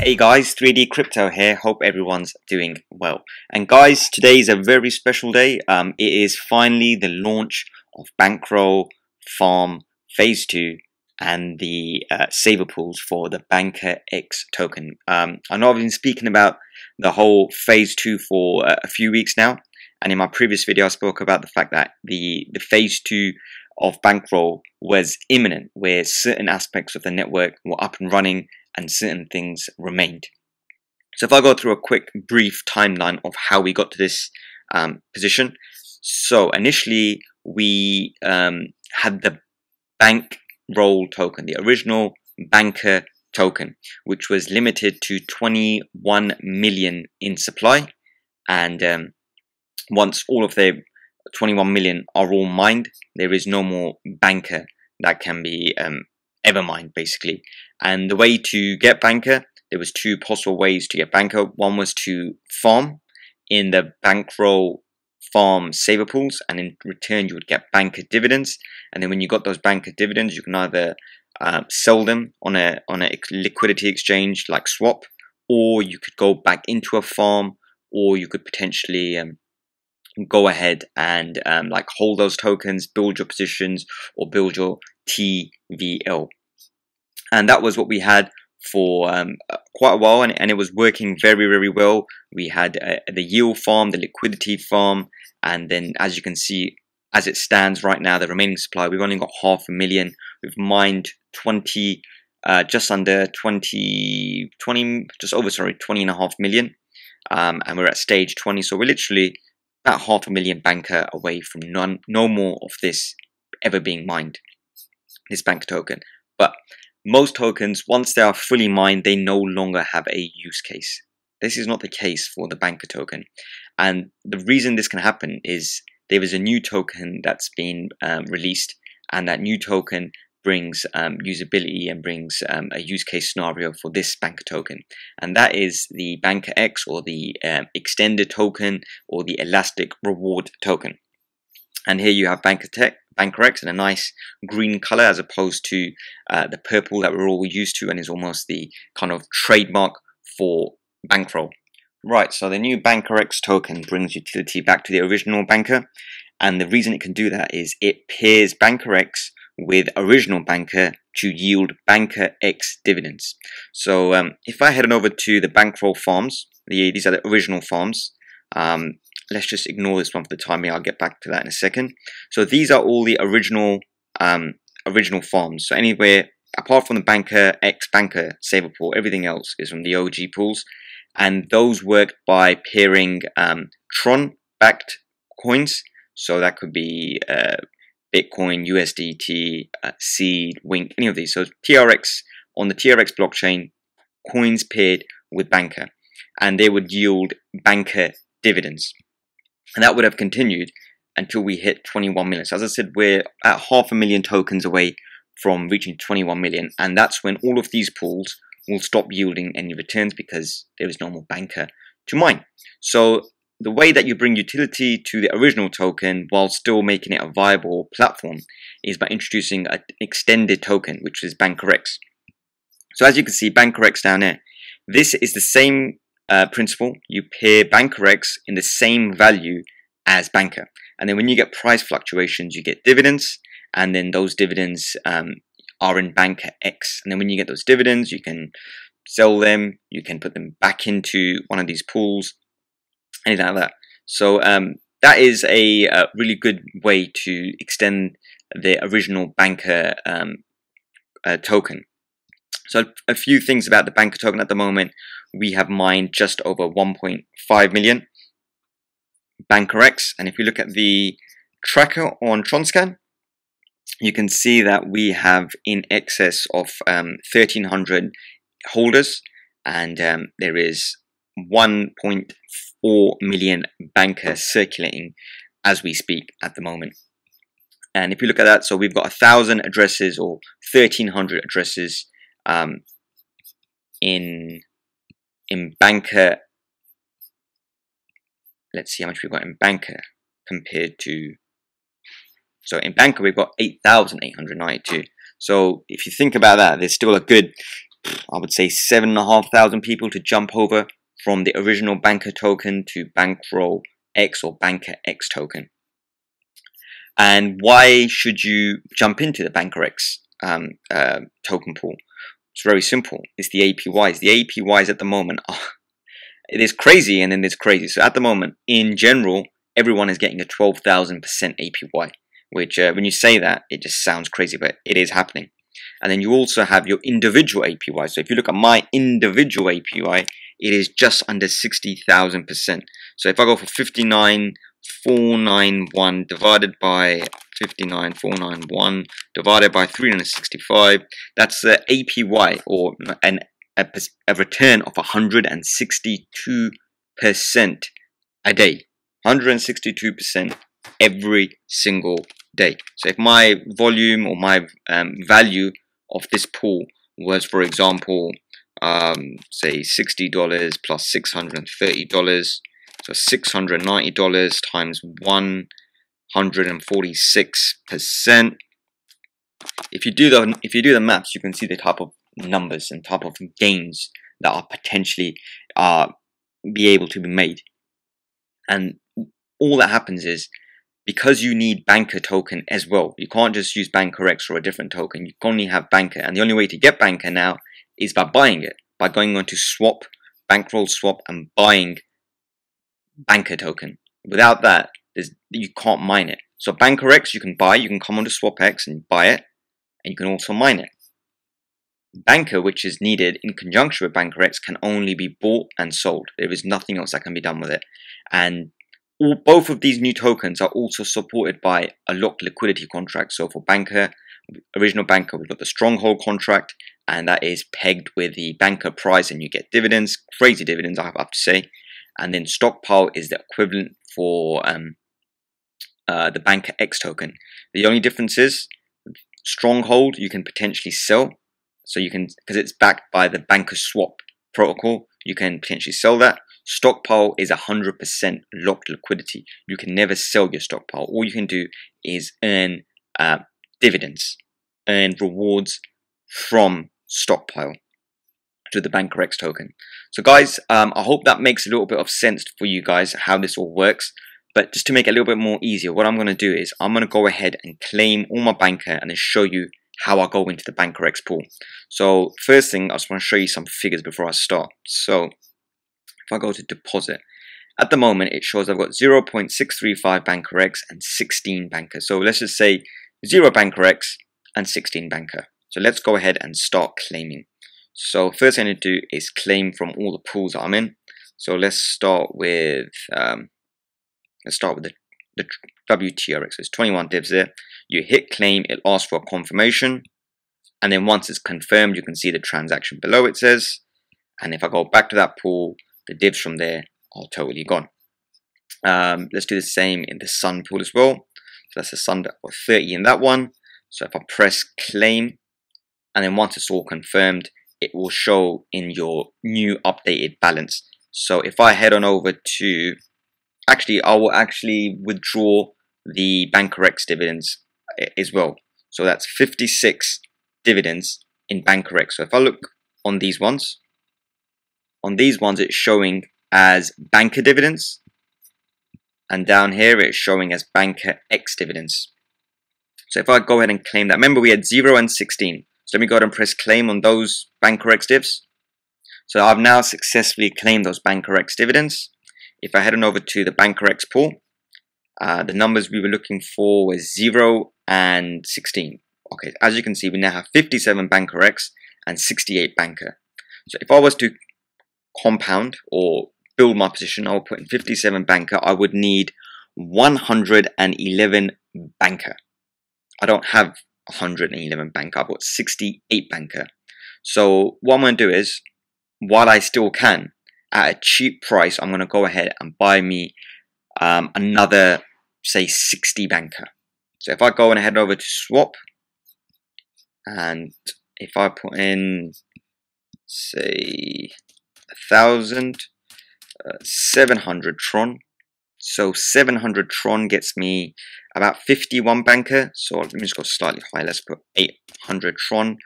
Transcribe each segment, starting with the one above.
Hey guys, 3D Crypto here. Hope everyone's doing well. And guys, today is a very special day. It is finally the launch of Bankroll Farm Phase 2 and the saver pools for the BnkrX token. I know I've been speaking about the whole Phase 2 for a few weeks now. And in my previous video, I spoke about the fact that the Phase 2 of Bankroll was imminent, where certain aspects of the network were up and running and certain things remained. So if I go through a quick brief timeline of how we got to this position. So initially we had the Bankroll token, the original banker token, which was limited to 21 million in supply, and once all of the 21 million are all mined, there is no more banker that can be ever mined, basically. And the way to get banker, there was two possible ways to get banker. One was to farm in the Bankroll farm saver pools, and in return you would get banker dividends. And then when you got those banker dividends, you can either sell them on a liquidity exchange like Swap, or you could go back into a farm, or you could potentially go ahead and like hold those tokens, build your positions, or build your TVL. And that was what we had for quite a while, and it was working very, very well. We had the yield farm, the liquidity farm, and then as you can see, as it stands right now, the remaining supply, we've only got 500,000. We've mined 20, just under 20, just over, sorry, 20.5 million, and we're at stage 20. So we're literally about 500,000 banker away from no more of this ever being mined, this banker token. But most tokens, once they are fully mined, they no longer have a use case. This is not the case for the banker token. And the reason this can happen is there is a new token that's been released, and that new token brings usability and brings a use case scenario for this banker token. And that is the BnkrX, or the extended token, or the elastic reward token. And here you have BnkrX in a nice green color, as opposed to the purple that we're all used to, and is almost the kind of trademark for Bankroll. Right, so the new BnkrX token brings utility back to the original banker, and the reason it can do that is it pairs BnkrX with original banker to yield BnkrX dividends. So if I head on over to the Bankroll farms, these are the original farms. Let's just ignore this one for the time being. I'll get back to that in a second. So these are all the original farms. So anywhere apart from the BnkrX banker saver pool, everything else is from the OG pools, and those work by pairing TRON backed coins. So that could be Bitcoin, USDT, Seed, Wink, any of these. So TRX, on the TRX blockchain, coins paired with banker, and they would yield banker dividends. And that would have continued until we hit 21 million. So as I said, we're at 500,000 tokens away from reaching 21 million. And that's when all of these pools will stop yielding any returns, because there is no more banker to mine. So the way that you bring utility to the original token while still making it a viable platform is by introducing an extended token, which is BnkrX. So as you can see, BnkrX down there, this is the same principle. You pair BnkrX in the same value as banker, and then when you get price fluctuations, you get dividends, and then those dividends are in BnkrX, and then when you get those dividends, you can sell them, you can put them back into one of these pools, anything like that. So that is a really good way to extend the original banker token. So a few things about the banker token. At the moment, we have mined just over 1.5 million BnkrX, and if you look at the tracker on TronScan, you can see that we have in excess of 1,300 holders, and there is 1.4 million banker circulating as we speak at the moment. And if you look at that, so we've got 1,000 addresses, or 1,300 addresses in banker. Let's see how much we've got in banker compared to. So in banker we've got 8,892. So if you think about that, there's still a good I would say 7,500 people to jump over from the original Banker token to BNkrX or BnkrX token. And why should you jump into the BnkrX token pool? It's very simple. It's the APYs. The APYs at the moment it is crazy, and then there's crazy. So at the moment, in general, everyone is getting a 12,000% APY, which when you say that, it just sounds crazy, but it is happening. And then you also have your individual APY. So if you look at my individual APY, it is just under 60,000%. So if I go for 59,491 divided by 59,491 divided by 365, that's the APY, or a return of 162% a day. 162% every single day. So if my volume or my value of this pool was, for example, say $60 plus $630, so $690 times 146%. If you do the maths, you can see the type of numbers and type of gains that are potentially be able to be made. And all that happens is, because you need Banker token as well, you can't just use BnkrX or a different token. You only have Banker, and the only way to get Banker now is by buying it, by going on to Swap, Bankroll Swap, and buying Banker token. Without that, you can't mine it. So BnkrX you can buy, you can come onto SwapX and buy it, and you can also mine it. Banker, which is needed in conjunction with BnkrX, can only be bought and sold. There is nothing else that can be done with it. And both of these new tokens are also supported by a locked liquidity contract. So for Banker, original Banker, we've got the Stronghold contract, and that is pegged with the Banker price, and you get dividends, crazy dividends, I have to say. And then Stockpile is the equivalent for the BnkrX token. The only difference is Stronghold you can potentially sell, so you can, because it's backed by the Banker Swap protocol, you can potentially sell that. Stockpile is 100% locked liquidity. You can never sell your Stockpile. All you can do is earn dividends, earn rewards from Stockpile to the BnkrX token. So guys, I hope that makes a little bit of sense for you guys how this all works. But just to make it a little bit more easier, what I'm going to do is I'm going to go ahead and claim all my Banker and then show you how I go into the BnkrX pool. So first thing, I just want to show you some figures before I start. So if I go to deposit, at the moment it shows I've got 0.635 BnkrX and 16 Banker. So let's just say 0 BnkrX and 16 Banker. So let's go ahead and start claiming. So first thing I need to do is claim from all the pools that I'm in. So let's start with the WTRX. There's 21 divs there. You hit claim, it asks for a confirmation, and then once it's confirmed, you can see the transaction below it says. And if I go back to that pool, the divs from there are totally gone. Let's do the same in the Sun pool as well. So that's the Sun that got 30 in that one. So if I press claim, and then once it's all confirmed, it will show in your new updated balance. So if I head on over to, actually, I will actually withdraw the BnkrX dividends as well. So that's 56 dividends in BnkrX. So if I look on these ones, it's showing as Banker dividends, and down here it's showing as BnkrX dividends. So if I go ahead and claim that, remember we had 0 and 16. So let me go ahead and press claim on those BnkrX divs. So I've now successfully claimed those BnkrX dividends. If I head on over to the BnkrX pool, the numbers we were looking for were 0 and 16. Okay, as you can see, we now have 57 BnkrX and 68 Banker. So if I was to compound or build my position, I will put in 57 Banker. I would need 111 Banker. I don't have 111 Banker. I've got 68 Banker. So what I'm going to do is, while I still can, at a cheap price, I'm going to go ahead and buy me another, say, 60 Banker. So if I go and head over to Swap, and if I put in, say, 700 TRON, so 700 TRON gets me about 51 Banker. So let me just go slightly higher. Let's put 800 TRON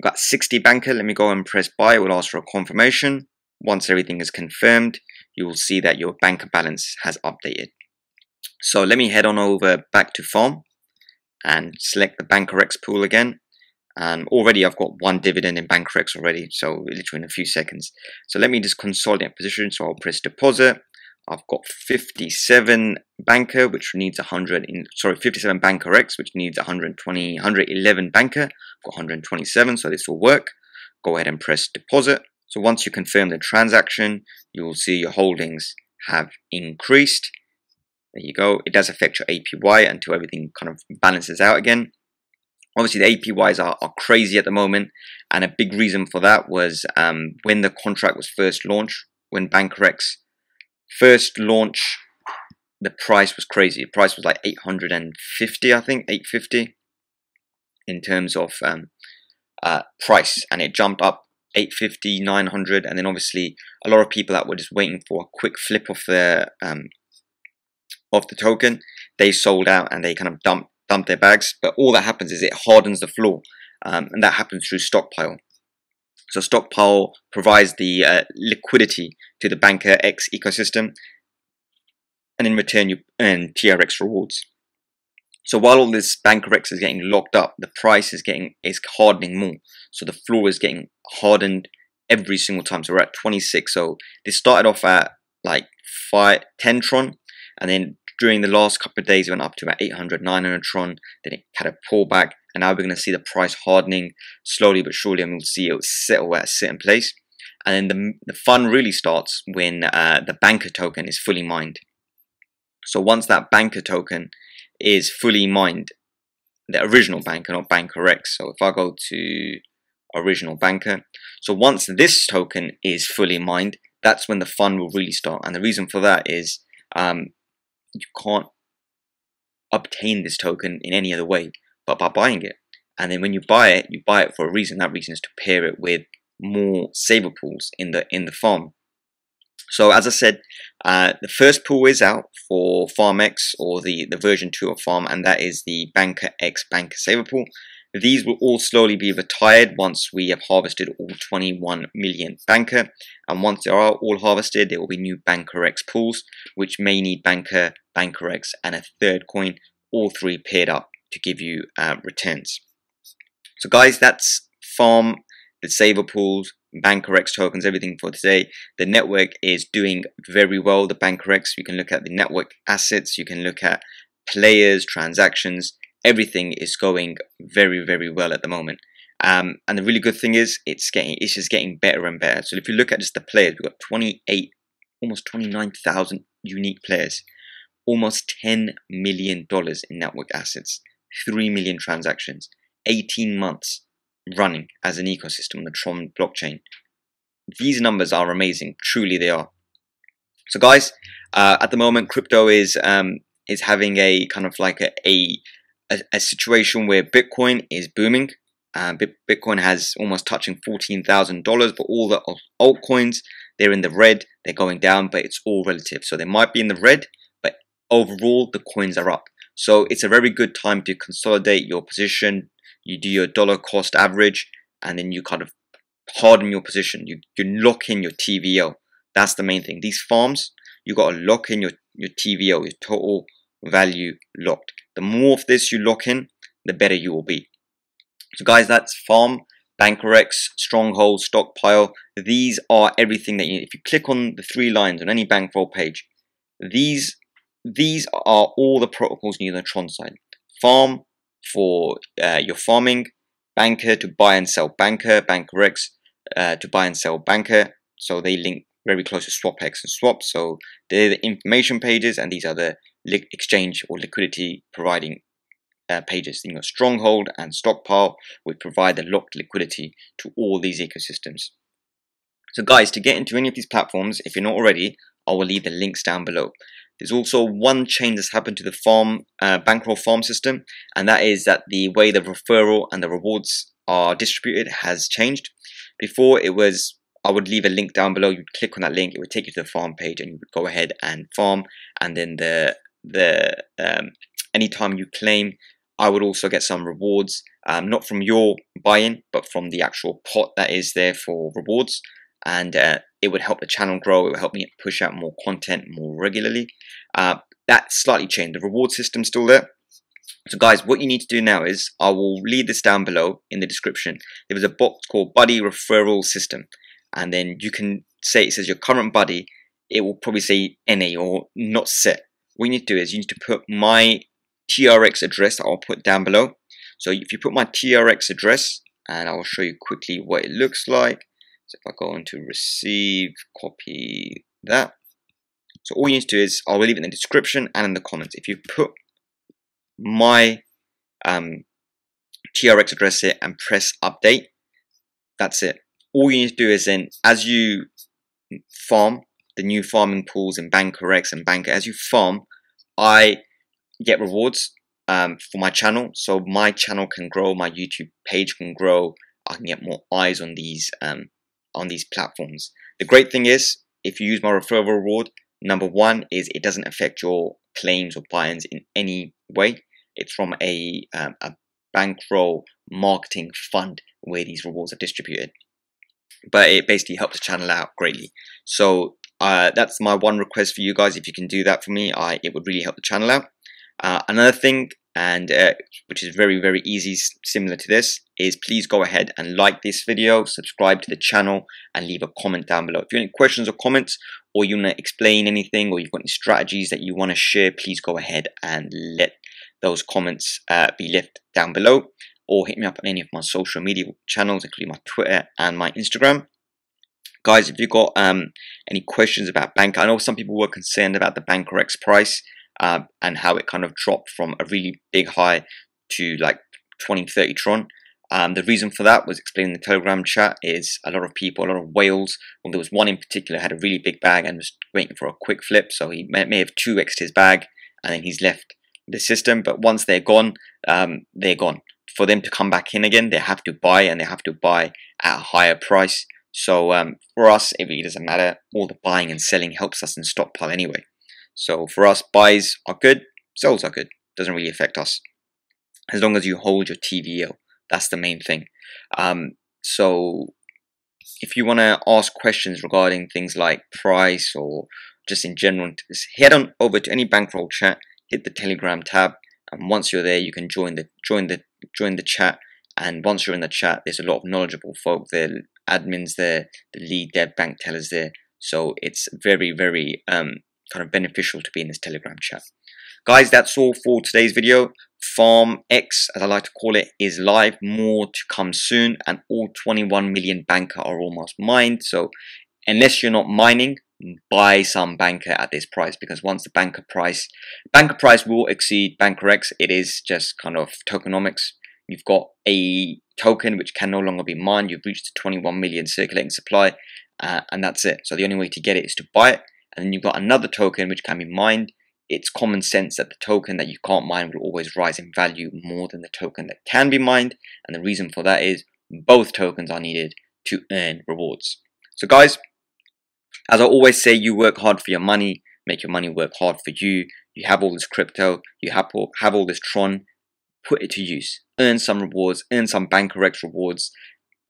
I've got 60 banker. Let me go and press buy. It will ask for a confirmation. Once everything is confirmed, you will see that your banker balance has updated. So let me head on over back to farm and select the BnkrX pool again. And already I've got one dividend in BnkrX already, so literally in a few seconds. So let me just consolidate position. So I'll press deposit. I've got 57 banker, which needs 57 BnkrX, which needs 111 banker. I've got 127, so this will work. Go ahead and press deposit. So once you confirm the transaction, you will see your holdings have increased. There you go. It does affect your APY until everything kind of balances out again. Obviously, the APYs are crazy at the moment, and a big reason for that was when the contract was first launched, when BnkrX first launched, the price was crazy. The price was like 850, I think, 850 in terms of price, and it jumped up 850, 900, and then obviously a lot of people that were just waiting for a quick flip of the token, they sold out and they kind of dump their bags. But all that happens is it hardens the floor, and that happens through Stockpile. So Stockpile provides the liquidity to the BnkrX ecosystem, and in return you earn TRX rewards. So while all this BnkrX is getting locked up, the price is hardening more. So the floor is getting hardened every single time. So we're at 26. So this started off at like 10 TRON, and then during the last couple of days it went up to about 800, 900 TRON. Then it had a pullback, and now we're going to see the price hardening slowly but surely, and we'll see it settle at a certain place. And then the fun really starts when the banker token is fully mined. So once that banker token is fully mined, the original banker, not BnkrX. So if I go to original banker, so once this token is fully mined, that's when the fun will really start. And the reason for that is you can't obtain this token in any other way but by buying it. And then when you buy it for a reason. That reason is to pair it with more saver pools in the farm. So as I said, the first pool is out for FarmX, or the version 2 of Farm, and that is the BnkrX Banker Saver Pool. These will all slowly be retired once we have harvested all 21 million banker, and once they are all harvested, there will be new BnkrX pools, which may need banker, BnkrX, and a third coin, all three paired up to give you returns. So guys, that's Farm, the saver pools, BnkrX tokens, everything for today. The network is doing very well, the BnkrX. You can look at the network assets, you can look at players, transactions, everything is going very, very well at the moment. And the really good thing is it's just getting better and better. So if you look at just the players, we've got 28, almost 29,000 unique players, almost $10 million in network assets, 3 million transactions, 18 months running as an ecosystem on the TRON blockchain. These numbers are amazing, truly they are. So guys, at the moment crypto is having a kind of like a situation where Bitcoin is booming. Bitcoin has almost touching $14,000, but all the altcoins, they're in the red, they're going down, but it's all relative. So they might be in the red, but overall the coins are up. So it's a very good time to consolidate your position. You do your dollar cost average, and then you kind of harden your position. You lock in your TVL. That's the main thing. These farms, you got to lock in your TVL, your total value locked. The more of this you lock in, the better you will be. So guys, that's Farm, BnkrX, Stronghold, Stockpile. These are everything that if you click on the 3 lines on any bankroll page, these are all the protocols you need on the TRON side. Farm for your farming, banker to buy and sell banker, BnkrX to buy and sell banker. So they link very close to SwapX and Swap. So they're the information pages, and these are the exchange or liquidity providing pages. You know, Stronghold and Stockpile would provide the locked liquidity to all these ecosystems. So guys, to get into any of these platforms, if you're not already, I will leave the links down below. There's also one change that's happened to the farm bankroll farm system, and that is that the way the referral and the rewards are distributed has changed. Before it was, I would leave a link down below, you'd click on that link, it would take you to the farm page, and you would go ahead and farm, and then anytime you claim I would also get some rewards, not from your buy-in, but from the actual pot that is there for rewards. And it would help the channel grow. It would help me push out more content more regularly. That's slightly changed. The reward system's still there. So guys, what you need to do now is, I will leave this down below in the description. There was a box called Buddy Referral System. And then you can say, it says your current buddy. It will probably say NA or not set. What you need to do is, you need to put my TRX address that I'll put down below. So if you put my TRX address, and I will show you quickly what it looks like. So if I go into receive, copy that. So all you need to do is, I'll leave it in the description and in the comments. If you put my TRX address here and press update, that's it. All you need to do is then, as you farm the new farming pools in BnkrX and BNKR, as you farm, I get rewards for my channel, so my channel can grow, my YouTube page can grow, I can get more eyes on these platforms. The great thing is, if you use my referral reward, number one is it doesn't affect your claims or buy-ins in any way. It's from a bankroll marketing fund where these rewards are distributed, but it basically helps the channel out greatly. So that's my one request for you guys. If you can do that for me, it would really help the channel out. Another thing, and which is very, very easy, similar to this, is please go ahead and like this video, subscribe to the channel, and leave a comment down below. If you have any questions or comments, or you want to explain anything, or you've got any strategies that you want to share, please go ahead and let those comments be left down below, or hit me up on any of my social media channels, including my Twitter and my Instagram. Guys, if you've got any questions about Bank, I know some people were concerned about the BnkrX price and how it kind of dropped from a really big high to like 20-30 TRON. The reason for that was explained in the Telegram chat. Is a lot of people, a lot of whales, well, there was one in particular had a really big bag and was waiting for a quick flip, so he may have 2x'd his bag and then he's left the system. But once they're gone, they're gone. For them to come back in again, they have to buy, and they have to buy at a higher price. So for us, it really doesn't matter. All the buying and selling helps us in Stockpile anyway. So for us, buys are good, sells are good. Doesn't really affect us as long as you hold your TVL. That's the main thing. So if you want to ask questions regarding things like price or just in general, just head on over to any bankroll chat, hit the Telegram tab, and once you're there, you can join the chat. And once you're in the chat, there's a lot of knowledgeable folk there, admins there, the lead dev bank tellers there. So it's very, very kind of beneficial to be in this Telegram chat. Guys, that's all for today's video. SwapX, as I like to call it, is live. More to come soon, and all 21 million banker are almost mined. So unless you're not mining, buy some banker at this price, because once the banker price will exceed BnkrX. It is just kind of tokenomics. You've got a token which can no longer be mined. You've reached the 21 million circulating supply, and that's it. So the only way to get it is to buy it. And then you've got another token which can be mined. It's common sense that the token that you can't mine will always rise in value more than the token that can be mined. And the reason for that is both tokens are needed to earn rewards. So guys, as I always say, you work hard for your money, make your money work hard for you. You have all this crypto, you have all this TRON, put it to use. Earn some rewards, earn some BnkrX rewards,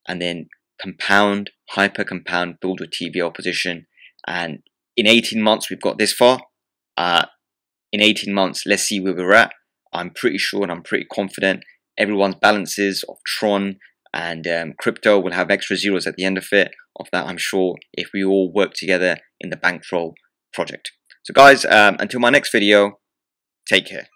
and then compound, hyper compound, build your TVL position. And in 18 months, we've got this far. In 18 months, let's see where we're at. I'm pretty sure and I'm pretty confident everyone's balances of TRON and crypto will have extra zeros at the end of it. Of that, I'm sure, if we all work together in the Bankroll project. So guys, until my next video, take care.